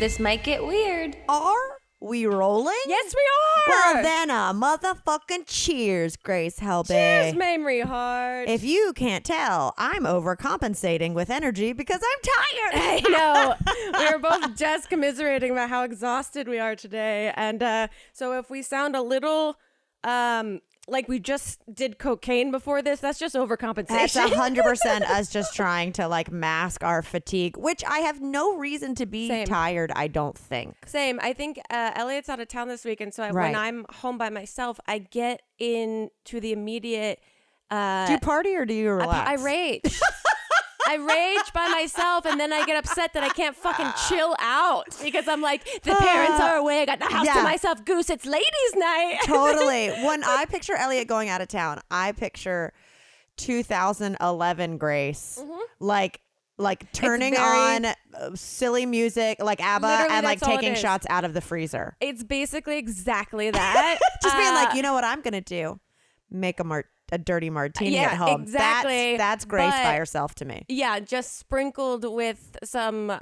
This might get weird. Are we rolling? Yes, we are. Well, then a motherfucking cheers, Grace Helbig. Cheers, Mamrie Hart. If you can't tell, I'm overcompensating with energy because I'm tired. I know. We were both just commiserating about how exhausted we are today. And so if we sound a little like we just did cocaine before this, that's just overcompensation. That's 100% us just trying to like mask our fatigue, which I have no reason to be tired, I don't think. Same. I think Elliot's out of town this week. And so Right. when I'm home by myself, I get into the immediate... do you party or do you relax? I rage. I rage by myself, and then I get upset that I can't fucking chill out because I'm like, the parents are away. I got the house to myself. Goose, it's ladies' night. Totally. When I picture Elliot going out of town, I picture 2011 Grace, like turning on silly music like ABBA Literally, and like that's all it taking is. shots out of the freezer. It's basically exactly that. Just being like, you know what I'm gonna do? Make a dirty martini at home. Exactly. That's Grace by herself to me. Yeah, just sprinkled with some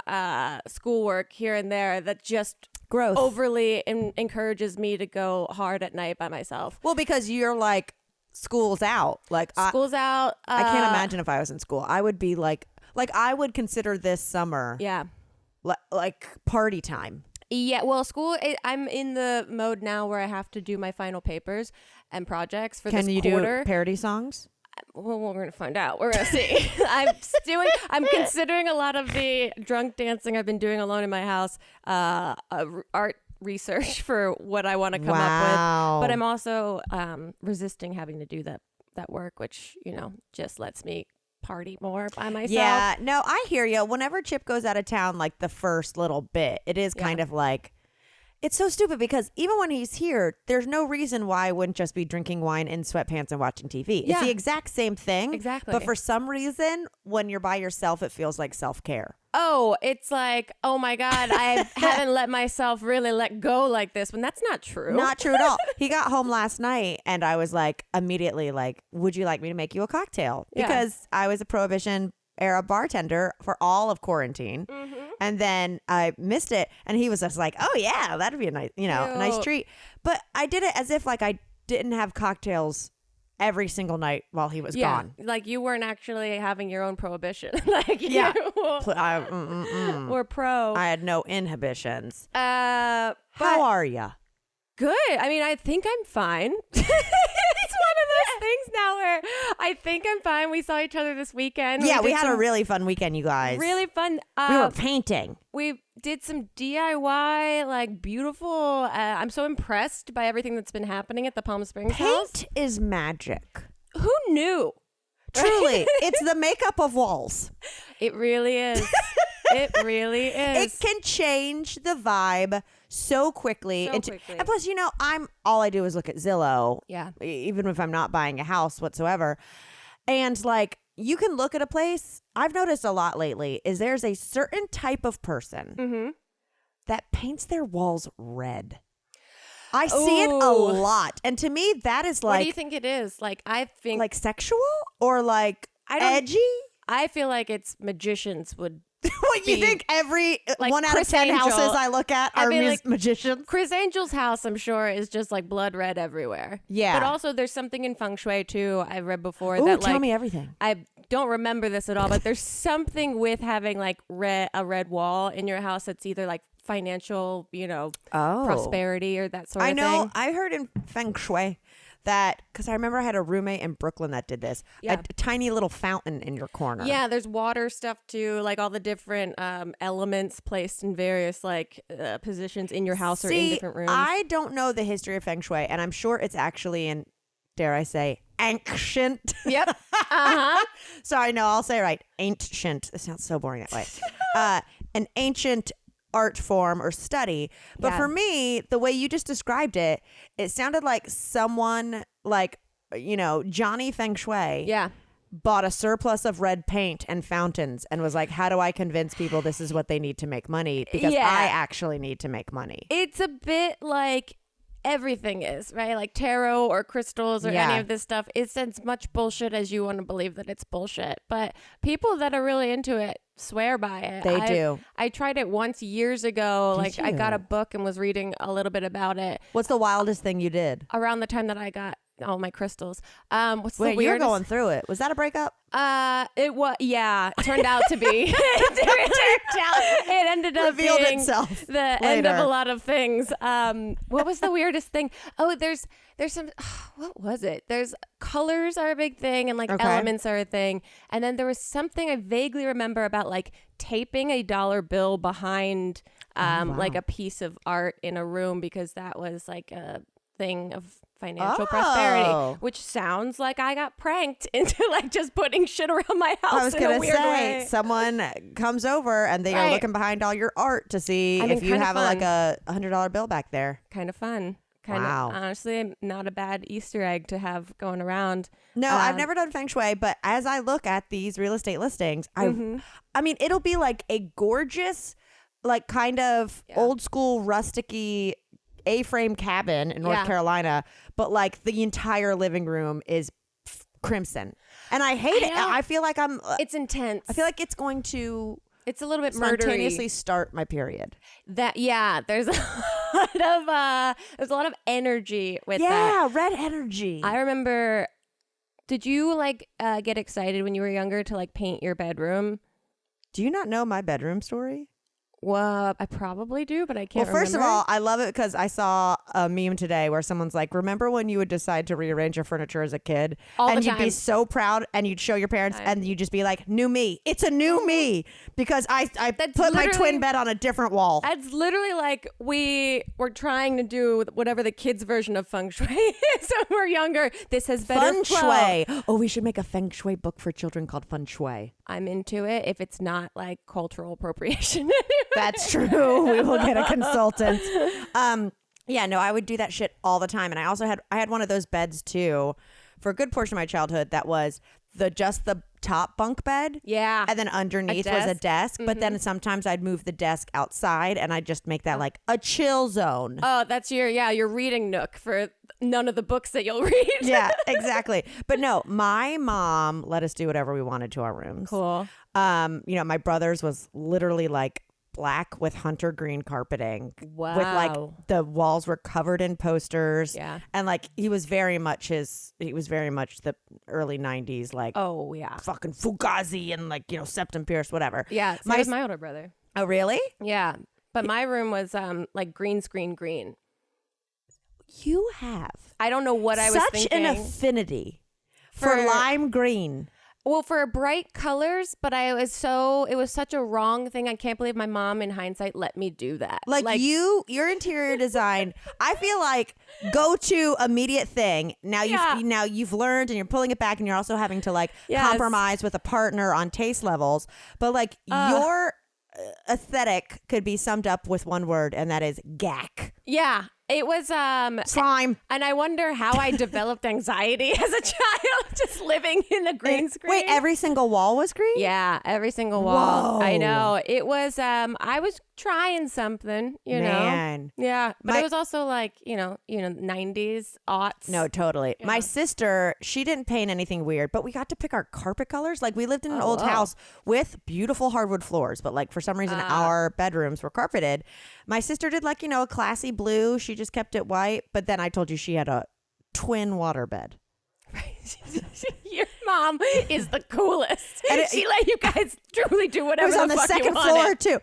schoolwork here and there that just Growth. overly encourages me to go hard at night by myself. Well, because you're like, school's out. Like School's out. I can't imagine if I was in school. I would be like I would consider this summer Yeah. like party time. Yeah, well, I'm in the mode now where I have to do my final papers and projects for this Can you quarter. do parody songs? Well, we're going to find out. We're going to see. I'm considering a lot of the drunk dancing I've been doing alone in my house, art research for what I want to come up with. But I'm also resisting having to do that work, which, just lets me party more by myself. Yeah, no, I hear you. Whenever Chip goes out of town, like the first little bit, it is kind of like, it's so stupid because even when he's here, there's no reason why I wouldn't just be drinking wine in sweatpants and watching TV. It's the exact same thing. Exactly. But for some reason, when you're by yourself, it feels like self-care. Oh, it's like, oh my God, I haven't let myself really let go like this when that's not true. Not true at all. He got home last night and I was like, immediately like, would you like me to make you a cocktail? Because I was a Prohibition era bartender for all of quarantine. And then I missed it. And he was just like, oh yeah, that'd be a nice, a nice treat. But I did it as if like I didn't have cocktails every single night while he was gone. Like you weren't actually having your own prohibition. Like Yeah. you were pro. I had no inhibitions. How How are you? Good. I mean, I think I'm fine. It's one of those things now where I think I'm fine. We saw each other this weekend. Yeah, we had a really fun weekend, you guys. really fun. We were painting. We did some DIY, like beautiful. I'm so impressed by everything that's been happening at the Palm Springs house. Paint is magic. Who knew? Truly, it's the makeup of walls. It really is. It really is. It can change the vibe so quickly. So quickly. And plus, all I do is look at Zillow. Yeah. Even if I'm not buying a house whatsoever. And like, you can look at a place. I've noticed a lot lately is there's a certain type of person that paints their walls red. I see it a lot. And to me, that is like... What do you think it is? Like, I think... Like sexual? Or like edgy? I feel like it's magicians would... What, you think every like 1 out of Chris 10 Angel. houses I look at are magicians? Chris Angel's house, I'm sure, is just like blood red everywhere. Yeah. But also there's something in Feng Shui too, I read before. Ooh, that tell like, me everything. I don't remember this at all, but there's something with having like a red wall in your house that's either like financial, prosperity or that sort of thing. I know. I heard in Feng Shui that, because I remember I had a roommate in Brooklyn that did this, a tiny little fountain in your corner. Yeah, there's water stuff too, like all the different elements placed in various positions in your house or in different rooms. I don't know the history of Feng Shui, and I'm sure it's actually in, dare I say, ancient. Yep. Sorry, no, I'll say it right. Ancient. It sounds so boring that way. An ancient art form or study. But for me, the way you just described it, it sounded like someone like, Johnny Feng Shui bought a surplus of red paint and fountains and was like, how do I convince people this is what they need to make money? Because I actually need to make money. It's a bit like everything is, right? Like tarot or crystals or any of this stuff. It's as much bullshit as you want to believe that it's bullshit. But people that are really into it swear by it. They do. I tried it once years ago. Did you? I got a book and was reading a little bit about it. What's the wildest thing you did? Around the time that I got all my crystals. What's the Wait, weirdest? you're going through it. Was that a breakup? It was, it turned out to be. It ended up Revealed being itself the later. end of a lot of things. What was the weirdest thing? Oh, there's some, what was it? There's colors are a big thing and like elements are a thing. And then there was something I vaguely remember about like taping a dollar bill behind like a piece of art in a room because that was like a thing of financial prosperity, which sounds like I got pranked into like just putting shit around my house. I was going to say, way. someone comes over and they are looking behind all your art to see if you have like a $100 bill back there. Kind of fun. Honestly, not a bad Easter egg to have going around. No, I've never done Feng Shui, but as I look at these real estate listings, I mean, it'll be like a gorgeous, like kind of old school rusticy A-frame cabin in North Carolina, but like the entire living room is crimson. And I hate it. I feel like it's intense. I feel like it's going to... It's a little bit spontaneously start my period. There's a lot of energy with that. Yeah, red energy. I remember, did you like get excited when you were younger to like paint your bedroom? Do you not know my bedroom story? Well, I probably do, but I can't remember. Well, first of all, I love it because I saw a meme today where someone's like, remember when you would decide to rearrange your furniture as a kid? And you'd be so proud and you'd show your parents and you'd just be like, new me. It's a new me because I put my twin bed on a different wall. That's literally like we were trying to do whatever the kids' version of Feng Shui is when we're younger. This has better Feng Shui. Oh, we should make a Feng Shui book for children called Feng Shui. I'm into it if it's not like cultural appropriation. That's true. We will get a consultant. Yeah, no, I would do that shit all the time. And I had one of those beds too for a good portion of my childhood that was just the top bunk bed. Yeah. And then underneath was a desk. But then sometimes I'd move the desk outside and I'd just make that like a chill zone. Oh, that's your reading nook for none of the books that you'll read. Yeah, exactly. But no, my mom let us do whatever we wanted to our rooms. Cool. My brother's was literally like black with hunter green carpeting. Wow. With like the walls were covered in posters. Yeah. And like he was very much the early 90s, like fucking Fugazi and like, Septum Pierce, whatever. Yeah. So was my older brother. Oh really? Yeah. But my room was like green screen green. You have. I don't know what I was thinking. Such an affinity for lime green. Well, for bright colors, but it was such a wrong thing. I can't believe my mom in hindsight let me do that. Like your interior design, I feel like go to immediate thing. Now you've learned and you're pulling it back and you're also having to like compromise with a partner on taste levels. But like your aesthetic could be summed up with one word, and that is gack. Yeah. It was slime. And I wonder how I developed anxiety as a child, just living in the green screen. Wait, every single wall was green? Yeah, every single wall. Whoa. I know. It was I was trying something, Man. know. Yeah. But it was also like, 90s, aughts. No, totally. Yeah. My sister, she didn't paint anything weird, but we got to pick our carpet colors. Like we lived in an old house with beautiful hardwood floors, but like for some reason our bedrooms were carpeted. My sister did like, a classy blue. She just kept it white. But then I told you she had a twin waterbed. Your mom is the coolest. And she let you guys truly do whatever the fuck you wanted. It was on the second floor too.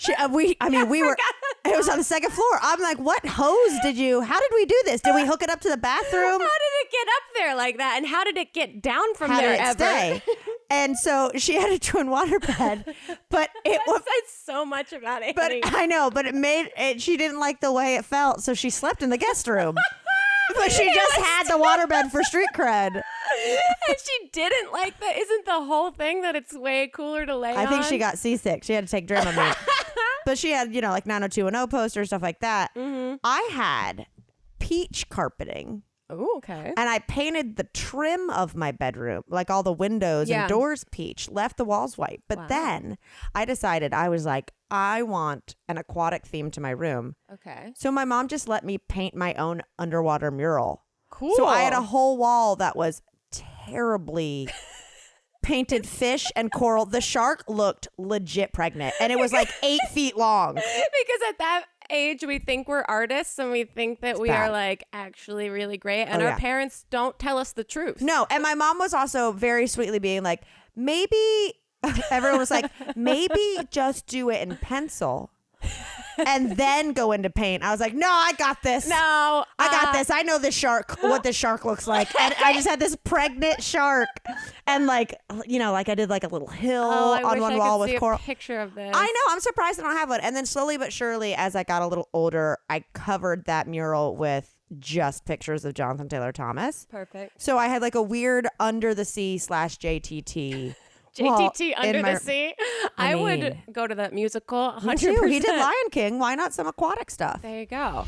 It was on the second floor. I'm like, what hose how did we do this? Did we hook it up to the bathroom? How did it get up there like that? And how did it get down from how there did it stay? And so she had a twin waterbed, but it was so much about it. But I know, but she didn't like the way it felt, so she slept in the guest room. But she just had the waterbed for street cred. And she didn't like that. Isn't the whole thing that it's way cooler to lay on? I think she got seasick. She had to take Dramamine. But she had, like 90210 posters, stuff like that. Mm-hmm. I had peach carpeting Oh, okay. And I painted the trim of my bedroom, like all the windows and doors peach, left the walls white. But then I decided, I was like, I want an aquatic theme to my room. Okay. So my mom just let me paint my own underwater mural. Cool. So I had a whole wall that was terribly painted fish and coral. The shark looked legit pregnant, and it was like 8 feet long. Because at that age, we think we're artists, and we think that we are like actually really great, and our parents don't tell us the truth. No, and my mom was also very sweetly being like, maybe everyone was like, maybe just do it in pencil and then go into paint. I was like, no, I got this. No, I got this. I know the shark, what the shark looks like. And I just had this pregnant shark. And like, you know, like I did like a little hill on one wall with coral. A picture of this. I know. I'm surprised I don't have one. And then slowly but surely, as I got a little older, I covered that mural with just pictures of Jonathan Taylor Thomas. Perfect. So I had like a weird under the sea / JTT. JTT Under the Sea. I would go to that musical 100%. He did Lion King. Why not some aquatic stuff? There you go.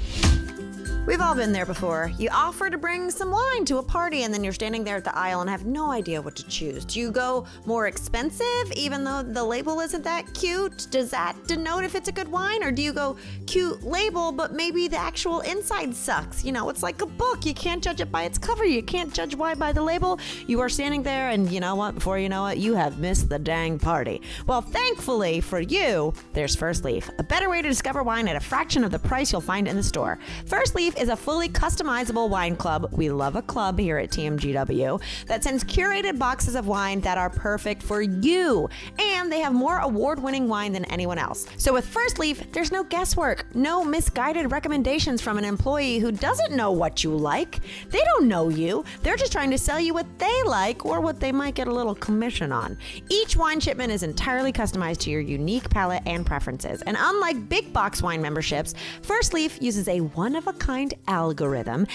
We've all been there before. You offer to bring some wine to a party and then you're standing there at the aisle and have no idea what to choose. Do you go more expensive even though the label isn't that cute? Does that denote if it's a good wine? Or do you go cute label but maybe the actual inside sucks? You know, it's like a book. You can't judge it by its cover. You can't judge wine by the label. You are standing there and you know what? Before you know it, you have missed the dang party. Well, thankfully for you, there's First Leaf, a better way to discover wine at a fraction of the price you'll find in the store. First Leaf is a fully customizable wine club. We love a club here at TMGW that sends curated boxes of wine that are perfect for you. And they have more award-winning wine than anyone else. So with First Leaf, there's no guesswork, no misguided recommendations from an employee who doesn't know what you like. They don't know you. They're just trying to sell you what they like or what they might get a little commission on. Each wine shipment is entirely customized to your unique palate and preferences. And unlike big box wine memberships, First Leaf uses a one-of-a-kind algorithm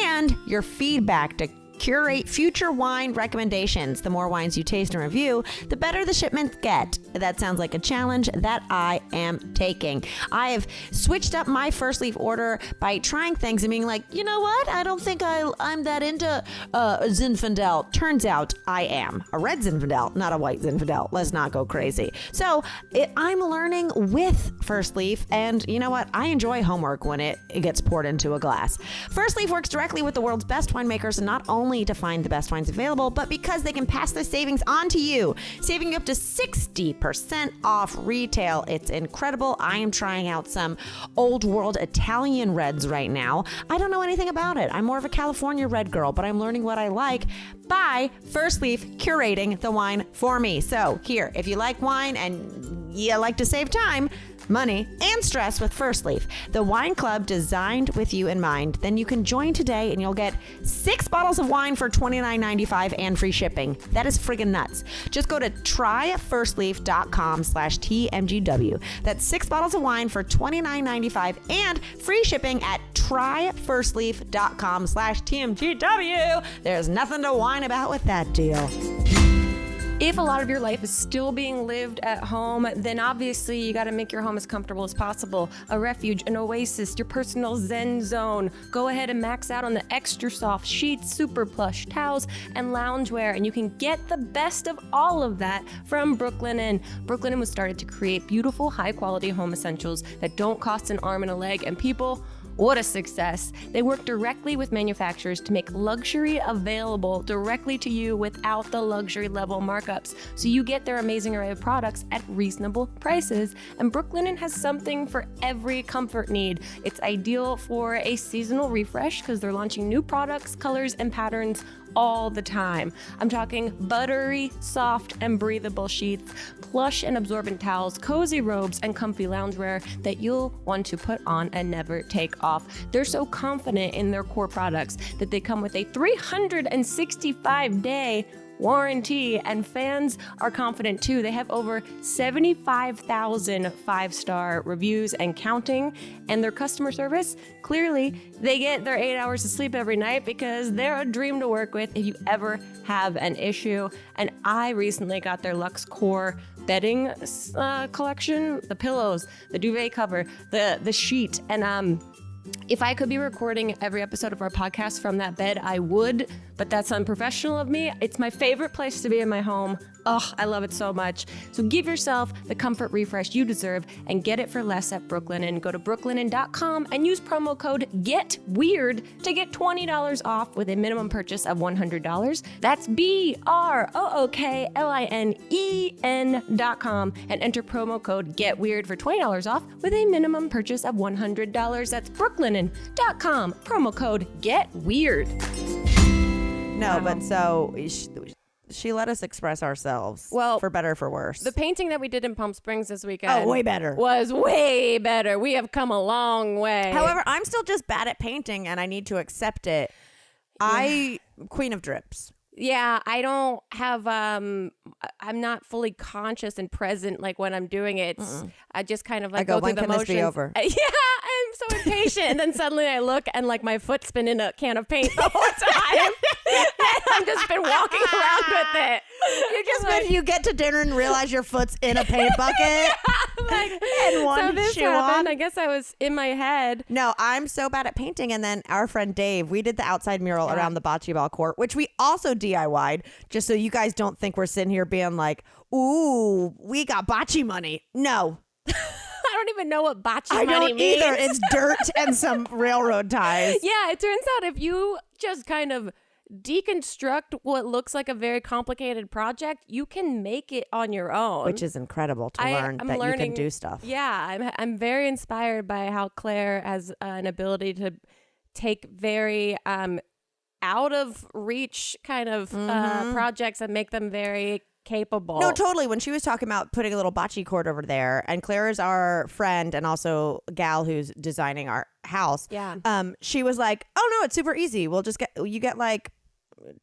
and your feedback to curate future wine recommendations. The more wines you taste and review, the better the shipments get. That sounds like a challenge that I am taking. I have switched up my First Leaf order by trying things and being like, you know what? I don't think I'm that into Zinfandel. Turns out I am. A red Zinfandel, not a white Zinfandel. Let's not go crazy. So I'm learning with First Leaf, and you know what? I enjoy homework when it gets poured into a glass. First Leaf works directly with the world's best winemakers, and not only to find the best wines available, but because they can pass the savings on to you, saving you up to 60% off retail. It's incredible. I am trying out some old world Italian reds right now. I don't know anything about it. I'm more of a California red girl, but I'm learning what I like by First Leaf curating the wine for me. So here, if you like wine and you like to save time, money, and stress with First Leaf, the wine club designed with you in mind, then you can join today and you'll get 6 bottles of wine for $29.95 and free shipping. That is friggin' nuts. Just go to tryfirstleaf.com/TMGW. That's 6 bottles of wine for $29.95 and free shipping at tryfirstleaf.com/TMGW. There's nothing to whine about with that deal. If a lot of your life is still being lived at home, then obviously you got to make your home as comfortable as possible. A refuge, an oasis, your personal zen zone. Go ahead and max out on the extra soft sheets, super plush towels, and loungewear, and you can get the best of all of that from Brooklinen. Brooklinen was started to create beautiful, high-quality home essentials that don't cost an arm and a leg, and people, what a success. They work directly with manufacturers to make luxury available directly to you without the luxury level markups. So you get their amazing array of products at reasonable prices. And Brooklinen has something for every comfort need. It's ideal for a seasonal refresh because they're launching new products, colors, and patterns all the time. I'm talking buttery, soft, and breathable sheets, plush and absorbent towels, cozy robes, and comfy loungewear that you'll want to put on and never take off. They're so confident in their core products that they come with a 365-day warranty, and fans are confident too. They have over 75,000 5-star reviews and counting, and their customer service, clearly they get their 8 hours of sleep every night because they're a dream to work with if you ever have an issue. And I recently got their Luxe Core bedding collection, the pillows, the duvet cover, the sheet, and If I could be recording every episode of our podcast from that bed, I would, but that's unprofessional of me. It's my favorite place to be in my home. Oh, I love it so much. So give yourself the comfort refresh you deserve and get it for less at Brooklinen. Go to brooklinen.com and use promo code GETWEIRD to get $20 off with a minimum purchase of $100. That's BROOKLINEN.com and enter promo code GETWEIRD for $20 off with a minimum purchase of $100. That's brooklinen.com, promo code GETWEIRD. No, but so she let us express ourselves. Well, for better or for worse. The painting that we did in Palm Springs this weekend way better. Was way better. We have come a long way. However, I'm still just bad at painting and I need to accept it. Queen of drips. Yeah, I don't have, I'm not fully conscious and present like when I'm doing it. I just kind of like go through the motions. When can this be over? Yeah, I'm so impatient. And then suddenly I look and like my foot's been in a can of paint the whole time. I've just been walking around with it. You get to dinner and realize your foot's in a paint bucket. And one so this shoe happened. on. I guess I was in my head. No, I'm so bad at painting. And then our friend Dave, we did the outside mural around the bocce ball court, which we also DIY'd, just so you guys don't think we're sitting here being like, ooh, we got bocce money. No. I don't even know what bocce money don't means. either. It's dirt and some railroad ties. Yeah, it turns out if you just kind of deconstruct what looks like a very complicated project, you can make it on your own, which is incredible to learn that you can do stuff. Yeah, I'm very inspired by how Claire has an ability to take very out of reach kind of projects and make them very capable. No, totally. When she was talking about putting a little bocce court over there, and Claire is our friend and also a gal who's designing our house. Yeah. She was like, "Oh no, it's super easy. You get like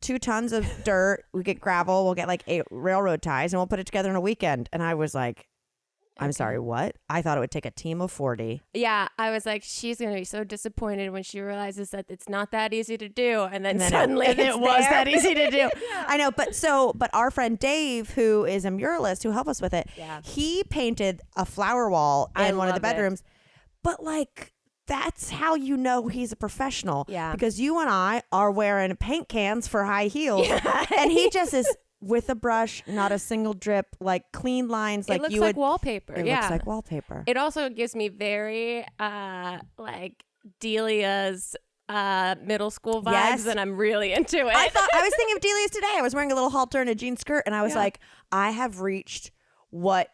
2 tons of dirt. We get gravel. We'll get like 8 railroad ties, and we'll put it together in a weekend." And I was like, I'm sorry, what? I thought it would take a team of 40. Yeah, I was like, she's going to be so disappointed when she realizes that it's not that easy to do. And then suddenly it was that easy to do. Yeah. I know, but our friend Dave, who is a muralist who helped us with it, he painted a flower wall in one of the bedrooms. But like, that's how you know he's a professional. Yeah. Because you and I are wearing paint cans for high heels. Yeah. And he just is with a brush, not a single drip, like clean lines. Like it looks like wallpaper. It looks like wallpaper. It also gives me very like Delia's middle school vibes, and I'm really into it. I was thinking of Delia's today. I was wearing a little halter and a jean skirt, and I was like, I have reached what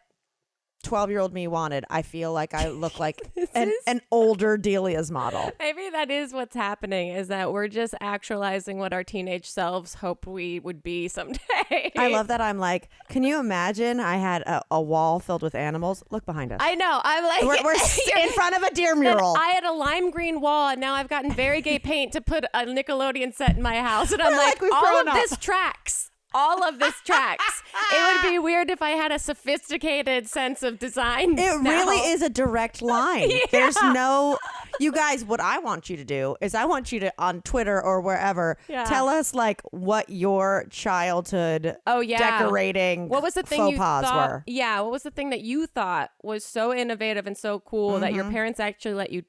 12-year-old me wanted. I feel like I look like an older Delia's model. Maybe that is what's happening, is that we're just actualizing what our teenage selves hope we would be someday. I love that. I'm like, can you imagine I had a wall filled with animals? Look behind us. I know. I'm like, we're in front of a deer mural. I had a lime green wall, and now I've gotten very gay paint to put a Nickelodeon set in my house. And I'm like all of this tracks. All of this tracks. It would be weird if I had a sophisticated sense of design. It really is a direct line. Yeah. There's no, you guys, what I want you to do is I want you to, on Twitter or wherever, tell us like what your childhood decorating what was the thing faux you pas thought, were. Yeah, what was the thing that you thought was so innovative and so cool that your parents actually let you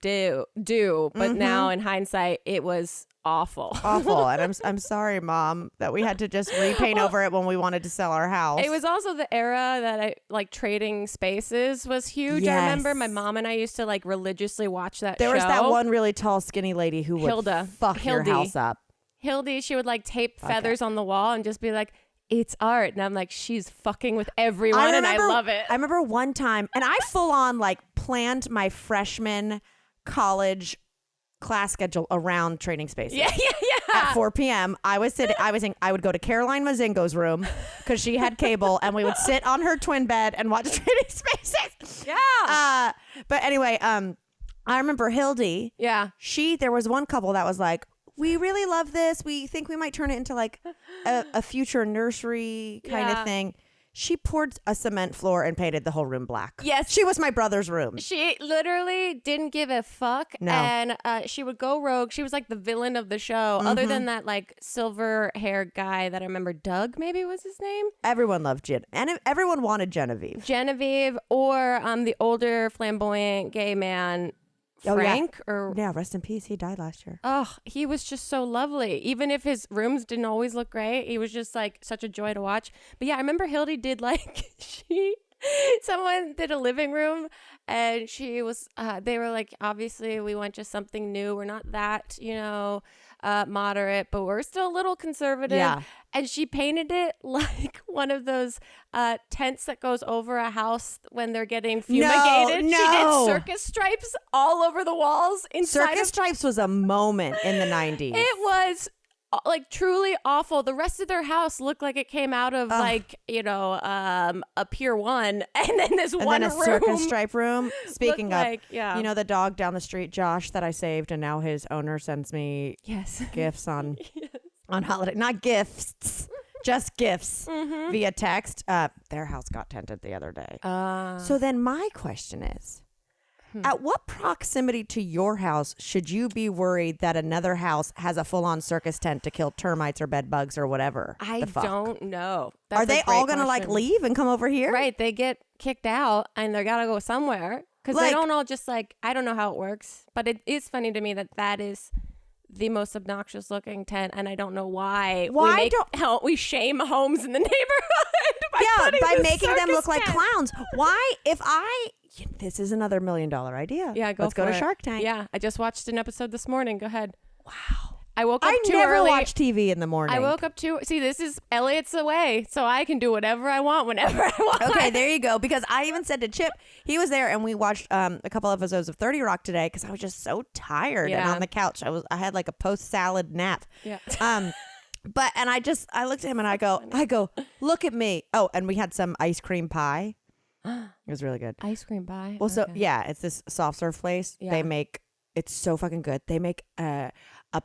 do, but now in hindsight, it was awful. And I'm sorry, Mom, that we had to just repaint over it when we wanted to sell our house. It was also the era that I like trading spaces was huge. Yes. I remember my mom and I used to like religiously watch that show. There was that one really tall skinny lady who would fuck your house up. Hildy, she would like tape feathers on the wall and just be like, it's art. And I'm like, she's fucking with everyone and I love it. I remember one time, and I full on like planned my freshman college class schedule around trading spaces. Yeah. At 4 p.m. I would go to Caroline Mazingo's room because she had cable, and we would sit on her twin bed and watch Trading Spaces. Yeah. But anyway, I remember Hildy. Yeah. There was one couple that was like, we really love this. We think we might turn it into like a future nursery kind of thing. She poured a cement floor and painted the whole room black. Yes. She was my brother's room. She literally didn't give a fuck. No. And she would go rogue. She was like the villain of the show. Other than that like silver hair guy that I remember, Doug maybe was his name. Everyone loved Jen. And everyone wanted Genevieve. Or the older flamboyant gay man Frank or yeah, rest in peace. He died last year. oh, he was just so lovely. Even if his rooms didn't always look great, he was just like such a joy to watch. But yeah, I remember Hildy did like someone did a living room and she was they were like, obviously we want just something new. We're not that, moderate, but we're still a little conservative. Yeah. And she painted it like one of those tents that goes over a house when they're getting fumigated. No. She did circus stripes all over the walls. Circus stripes was a moment in the 90s. It was like truly awful. The rest of their house looked like it came out of a Pier 1 and then this and one then a room. circus stripe room. Speaking of, like, the dog down the street, Josh, that I saved, and now his owner sends me gifts on on holiday. Not gifts, just gifts via text. Their house got tented the other day. So then my question is, at what proximity to your house should you be worried that another house has a full-on circus tent to kill termites or bed bugs or whatever? I don't know. That's Are they all going to like leave and come over here? Right. They get kicked out and they got to go somewhere because they don't all just like, I don't know how it works, but it is funny to me that is the most obnoxious looking tent, and I don't know why. We shame homes in the neighborhood by making them look like clowns. Why? This is another $1 million idea. Yeah, let's go to Shark Tank. Yeah, I just watched an episode this morning. Go ahead. Wow. I woke up too early. I never watch TV in the morning. I woke up too. See, this is Elliot's away, so I can do whatever I want whenever I want. Okay, there you go. Because I even said to Chip, he was there, and we watched a couple episodes of 30 Rock today because I was just so tired and on the couch. I had like a post-salad nap. Yeah. But I looked at him and I go, look at me. Oh, and we had some ice cream pie. It was really good. Ice cream pie. Well, so yeah, it's this soft serve place. Yeah. They make it's so fucking good. They make a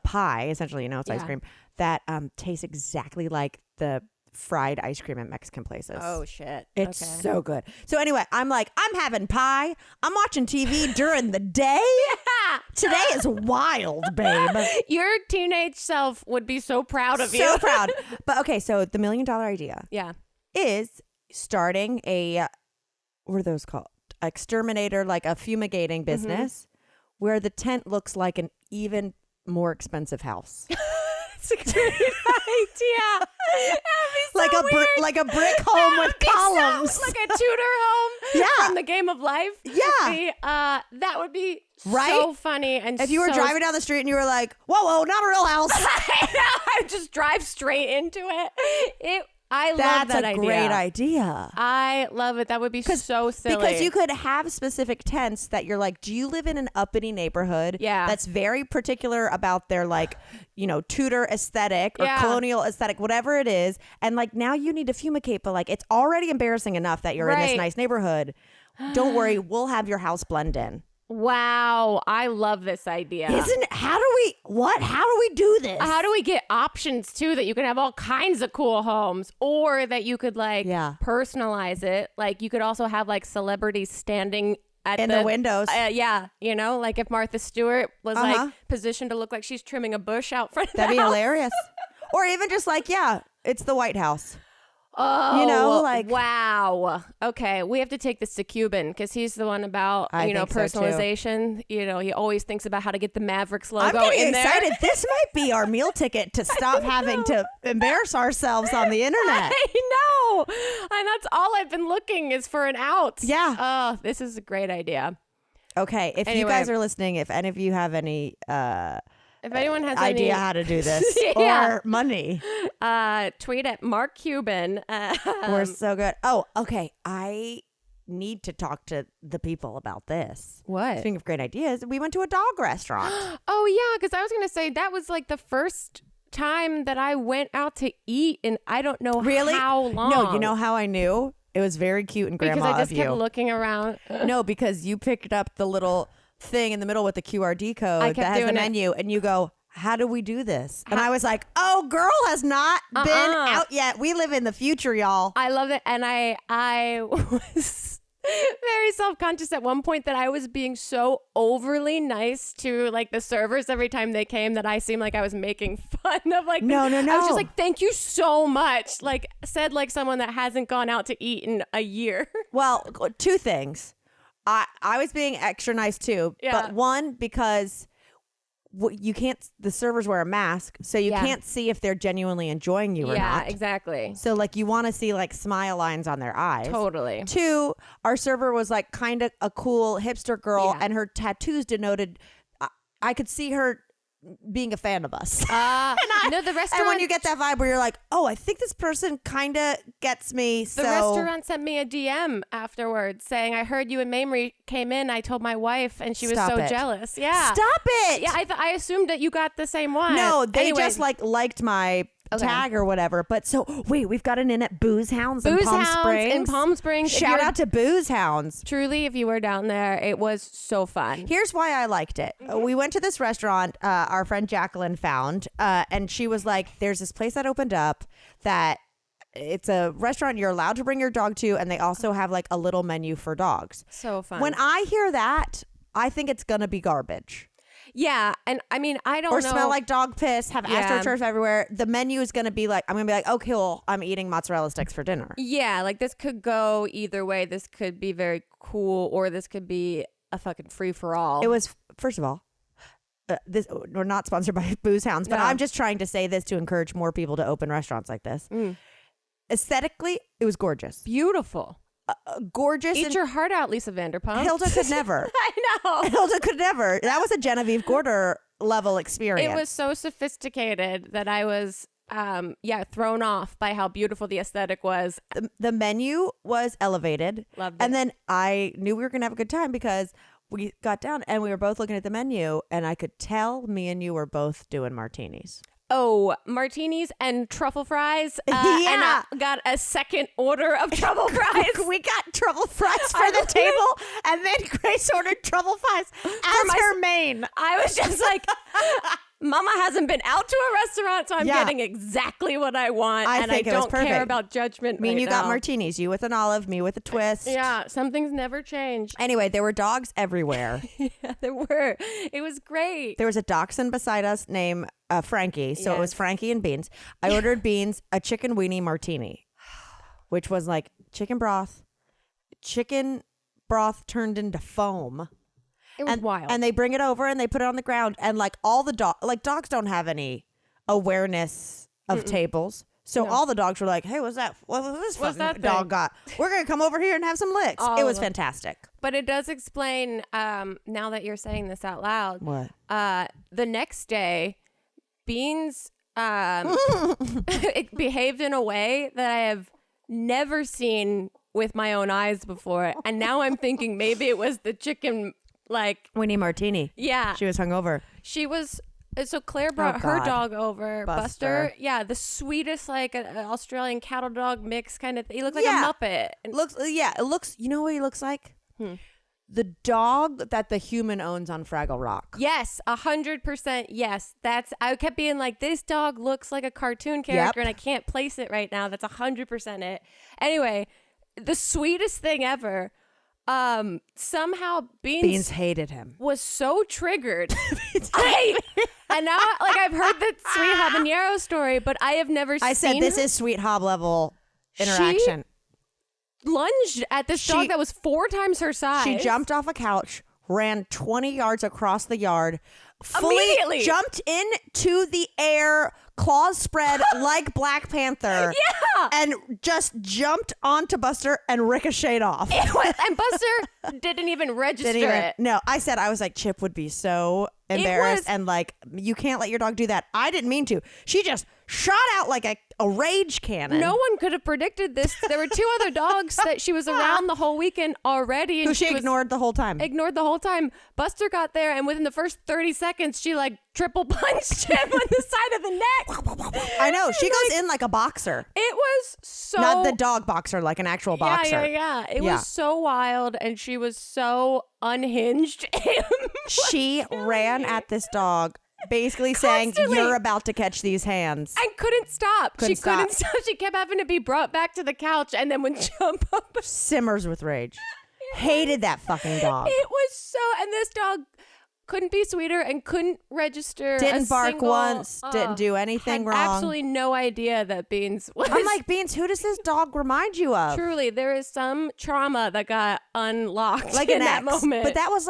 pie, essentially, it's ice cream that tastes exactly like the fried ice cream at Mexican places. Oh shit. It's so good. So anyway, I'm having pie. I'm watching TV during the day. Yeah. Today is wild, babe. Your teenage self would be so proud of you. So proud. But okay, so the $1 million idea is starting what are those called? Exterminator, like a fumigating business where the tent looks like an even more expensive house. It's a great idea. Like a brick home with columns. Like a Tudor home from the Game of Life. Yeah. That would be so funny. And if you were driving down the street and you were like, whoa, not a real house. I just drive straight into it. I love that idea. That's a great idea. I love it. That would be so silly. Because you could have specific tents that you're like, do you live in an uppity neighborhood that's very particular about their Tudor aesthetic or colonial aesthetic, whatever it is. And like now you need to fumigate, but like it's already embarrassing enough that you're in this nice neighborhood. Don't worry, we'll have your house blend in. Wow, I love this idea. How do we do this? How do we get options too that you can have all kinds of cool homes, or that you could personalize it? Like you could also have like celebrities standing in the windows. Like if Martha Stewart was like positioned to look like she's trimming a bush out front of That'd be house. hilarious. Or even just like, it's the White House. Oh, wow. Okay, we have to take this to Cuban because he's the one about personalization. So he always thinks about how to get the Mavericks logo I'm getting in excited. there. This might be our meal ticket to stop having to embarrass ourselves on the internet. I know, and that's all I've been looking is for an out. Yeah. Oh, this is a great idea. Okay, if you guys are listening, if any of you have any if anyone has idea how to do this or money, tweet at Mark Cuban. We're so good. Oh, okay. I need to talk to the people about this. What? Speaking of great ideas, we went to a dog restaurant. Oh yeah, because I was gonna say that was like the first time that I went out to eat, and I don't know how long. No, you know how I knew? It was very cute and grandma of you. Because I just kept looking around. No, because you picked up the little thing in the middle with the QRD code that has the menu, and you go, how do we do this? And I was like, oh, girl has not been out yet. We live in the future, y'all. I love it. And I was very self-conscious at one point that I was being so overly nice to like the servers every time they came that I seemed like I was making fun of like no. I was just like, thank you so much. Like said like someone that hasn't gone out to eat in a year. Well, two things. I was being extra nice too. Yeah. But one, because you can't, the servers wear a mask, so you can't see if they're genuinely enjoying you or not. Yeah, exactly. So like you want to see like smile lines on their eyes. Totally. Two, our server was like kind of a cool hipster girl, and her tattoos denoted, I could see her being a fan of us. No, the restaurant. And when you get that vibe where you're like, oh, I think this person kind of gets me. The restaurant sent me a DM afterwards saying, I heard you and Mamrie came in. I told my wife and she was so jealous. Yeah. Stop it. Yeah, I assumed that you got the same one. No, they just like liked my tag or whatever. But so wait, we've got an in at Booze Hounds in Palm Springs. In Palm Springs. Shout out to Booze Hounds. Truly, if you were down there, it was so fun. Here's why I liked it. We went to this restaurant our friend Jacqueline found, and she was like, there's this place that opened up that it's a restaurant you're allowed to bring your dog to, and they also have like a little menu for dogs. So fun. When I hear that, I think it's gonna be garbage. Yeah, and I mean, I don't know. Or smell like dog piss, have astroturf everywhere. The menu is going to be like, I'm going to be like, oh, cool, I'm eating mozzarella sticks for dinner. Yeah, like this could go either way. This could be very cool, or this could be a fucking free-for-all. It was, first of all, we're not sponsored by Booze Hounds, but I'm just trying to say this to encourage more people to open restaurants like this. Aesthetically, it was gorgeous. Beautiful. Gorgeous. Eat your heart out, Lisa Vanderpump. Hilda could never. I know. Hilda could never. That was a Genevieve Gorder level experience. It was so sophisticated that I was, thrown off by how beautiful the aesthetic was. The menu was elevated. Loved it. And then I knew we were going to have a good time because we got down and we were both looking at the menu, and I could tell me and you were both doing martinis. Oh, martinis and truffle fries. And I got a second order of truffle fries. We got truffle fries for the table, and then Grace ordered truffle fries as her main. I was just like, Mama hasn't been out to a restaurant, so I'm getting exactly what I want. And I don't care about judgment. Me and you got martinis. You with an olive, me with a twist. Yeah, some things never change. Anyway, there were dogs everywhere. Yeah, there were. It was great. There was a dachshund beside us named Frankie. So it was Frankie and Beans. I ordered Beans a chicken weenie martini, which was like chicken broth turned into foam. It was wild. And they bring it over and they put it on the ground, and like all the dogs don't have any awareness of tables. So all the dogs were like, hey, what's that? What's this fucking dog got? We're going to come over here and have some licks. It was fantastic. But it does explain, now that you're saying this out loud. What? The next day, Beans it behaved in a way that I have never seen with my own eyes before. And now I'm thinking maybe it was the chicken, like... Weenie martini. Yeah. She was hungover. She was... So Claire brought her dog over, Buster. Yeah, the sweetest, like an Australian cattle dog mix kind of thing. He looked like a Muppet. It looks, you know what he looks like? The dog that the human owns on Fraggle Rock. Yes, 100%. Yes, I kept being like, this dog looks like a cartoon character, and I can't place it right now. That's 100% it. Anyway, the sweetest thing ever. Somehow Beans hated him. Was so triggered. And now, like, I've heard the sweet habanero story, but I have never seen. I said this is sweet hob level interaction. She lunged at this dog that was 4 times her size. She jumped off a couch, ran 20 yards across the yard, immediately jumped into the air, claws spread like Black Panther. Yeah. And just jumped onto Buster and ricocheted off. And Buster didn't even register it. No, I was like, Chip would be so embarrassed, and like, you can't let your dog do that. I didn't mean to. She just shot out like a rage cannon. No one could have predicted this. There were 2 other dogs that she was around the whole weekend already. And who she ignored the whole time. Buster got there, and within the first 30 seconds, she like triple punched him on the side of the neck. I know. She goes in like a boxer. It was so... Not the dog boxer, like an actual boxer. Yeah. It was so wild, and she was so unhinged. She ran at this dog, basically saying, you're about to catch these hands. And couldn't stop. She couldn't stop. She kept having to be brought back to the couch and then would jump up. Simmers with rage. Hated that fucking dog. It was so... And this dog couldn't be sweeter and couldn't register. Didn't bark once. Didn't do anything wrong. Absolutely no idea that Beans was. I'm like, Beans, who does this dog remind you of? Truly, there is some trauma that got unlocked like in an that ex. moment. But that was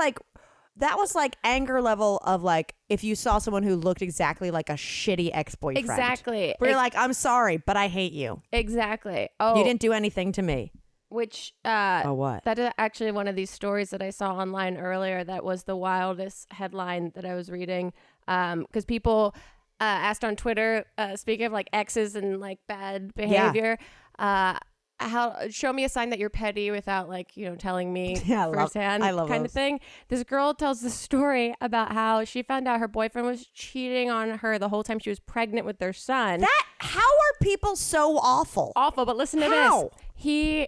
like anger level of like if you saw someone who looked exactly like a shitty ex-boyfriend. Exactly. Where you're like, I'm sorry, but I hate you. Exactly. Oh, You didn't do anything to me. which What? that is actually one of these stories that I saw online earlier that was the wildest headline that I was reading, because people asked on Twitter, speaking of like exes and like bad behavior, show me a sign that you're petty without like telling me firsthand. I love kind those. of thing. This girl tells the story about how she found out her boyfriend was cheating on her the whole time she was pregnant with their son. How are people so awful? Awful, but listen to How? this. He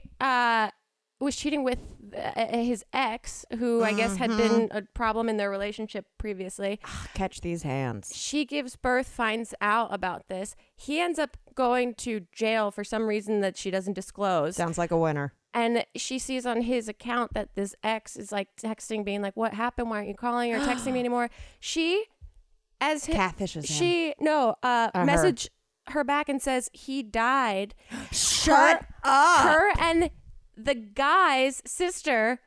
was cheating with his ex, who I guess had been a problem in their relationship previously. Catch these hands. She gives birth, finds out about this. He ends up going to jail for some reason that she doesn't disclose. Sounds like a winner. And she sees on his account that this ex is like texting, being like, "What happened? Why aren't you calling or texting me anymore?" She, as Catfishes him. message her back and says he died. Shut up. Her and the guy's sister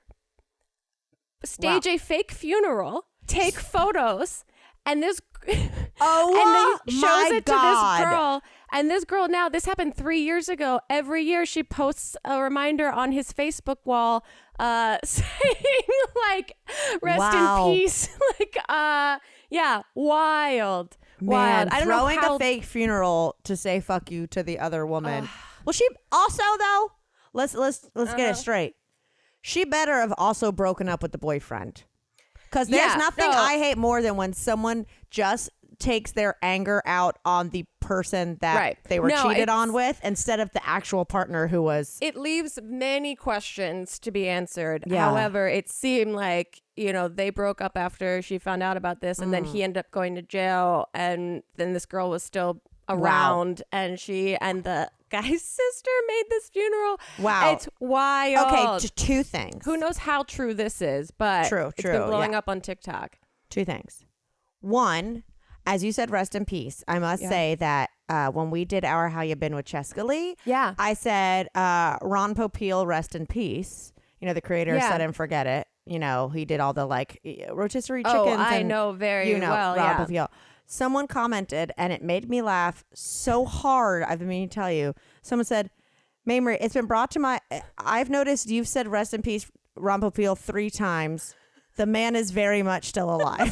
stage a fake funeral, take photos, and this and then shows it to this girl. And this girl now, this happened 3 years ago. Every year she posts a reminder on his Facebook wall saying like, rest in peace. Like, wild. Man, Wild. I don't know throwing how a fake funeral to say fuck you to the other woman. Well, she also though, let's get it straight. She better have also broken up with the boyfriend. Because there's nothing I hate more than when someone just takes their anger out on the person that they were cheated on with instead of the actual partner who was. It leaves many questions to be answered. Yeah. However, it seemed like, they broke up after she found out about this, and then he ended up going to jail, and then this girl was still around, and she and the guy's sister made this funeral. Wow. It's wild. Okay, two things. Who knows how true this is, but it's been blowing up on TikTok. Two things. One, as you said, rest in peace. I must say that when we did our How You Been with Cheska Lee, I said, Ron Popeil, rest in peace. The creator of Set and Forget It. He did all the like rotisserie chickens. Oh, I know very well. Ron Popeil. Someone commented, and it made me laugh so hard. I've been meaning to tell you. Someone said, Mamrie, it's been brought to I've noticed you've said rest in peace, Ron Popeil 3 times. The man is very much still alive. I